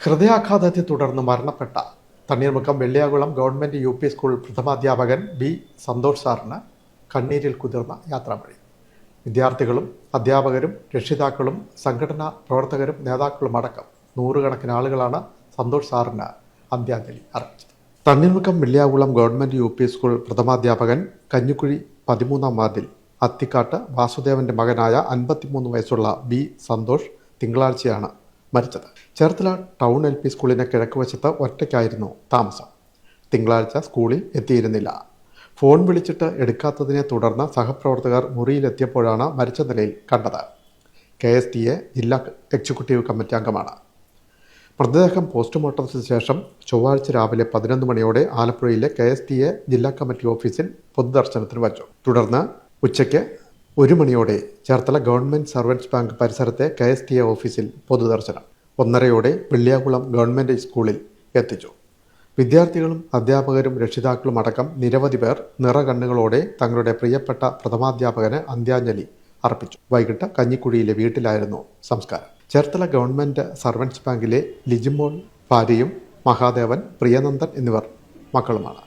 ഹൃദയാഘാതത്തെ തുടർന്ന് മരണപ്പെട്ട Thanneermukkam Velliyakulam government UP. School പ്രഥമാധ്യാപകൻ ബി. സന്തോഷ് സാറിന് കണ്ണീരിൽ കുതിർന്ന യാത്രാമൊഴി. വിദ്യാർത്ഥികളും അധ്യാപകരും രക്ഷിതാക്കളും സംഘടനാ പ്രവർത്തകരും നേതാക്കളും അടക്കം നൂറുകണക്കിന് ആളുകളാണ് സന്തോഷ് സാറിന് അന്ത്യാഞ്ജലി അർപ്പിച്ചത്. Thanneermukkam Velliyakulam government UP. School പ്രഥമാധ്യാപകൻ കഞ്ഞിക്കുഴി 13-ാം വാർഡിൽ അത്തിക്കാട്ട് വാസുദേവന്റെ മകനായ 53 വയസ്സുള്ള ബി. സന്തോഷ് തിങ്കളാഴ്ചയാണ് മരിച്ചത്. ചേർത്തല ടൗൺ LP സ്കൂളിന് കിഴക്കുവശത്ത് ഒറ്റയ്ക്കായിരുന്നു താമസം. തിങ്കളാഴ്ച സ്കൂളിൽ എത്തിയിരുന്നില്ല. ഫോൺ വിളിച്ചിട്ട് എടുക്കാത്തതിനെ തുടർന്ന് സഹപ്രവർത്തകർ മുറിയിലെത്തിയപ്പോഴാണ് മരിച്ച നിലയിൽ കണ്ടത്. KSTA ജില്ലാ എക്സിക്യൂട്ടീവ് കമ്മിറ്റി അംഗമാണ്. മൃതദേഹം പോസ്റ്റ്മോർട്ടത്തിന് ശേഷം ചൊവ്വാഴ്ച രാവിലെ 11 മണിയോടെ ആലപ്പുഴയിലെ KSTA ജില്ലാ കമ്മിറ്റി ഓഫീസിൽ പൊതുദർശനത്തിന് വച്ചു. തുടർന്ന് ഉച്ചയ്ക്ക് 1 മണിയോടെ ചേർത്തല ഗവൺമെന്റ് സർവൻസ് ബാങ്ക് പരിസരത്തെ KSTA ഓഫീസിൽ പൊതുദർശനം. 1:30 വെള്ളിയാകുളം ഗവൺമെന്റ് സ്കൂളിൽ എത്തിച്ചു. വിദ്യാർത്ഥികളും അധ്യാപകരും രക്ഷിതാക്കളും അടക്കം നിരവധി പേർ നിറകണ്ണുകളോടെ തങ്ങളുടെ പ്രിയപ്പെട്ട പ്രഥമാധ്യാപകന് അന്ത്യാഞ്ജലി അർപ്പിച്ചു. വൈകിട്ട് കഞ്ഞിക്കുഴിയിലെ വീട്ടിലായിരുന്നു സംസ്കാരം. ചേർത്തല ഗവൺമെന്റ് സർവൻസ് ബാങ്കിലെ ലിജിമോൾ ഭാര്യയും മഹാദേവൻ, പ്രിയനന്ദൻ എന്നിവർ മക്കളുമാണ്.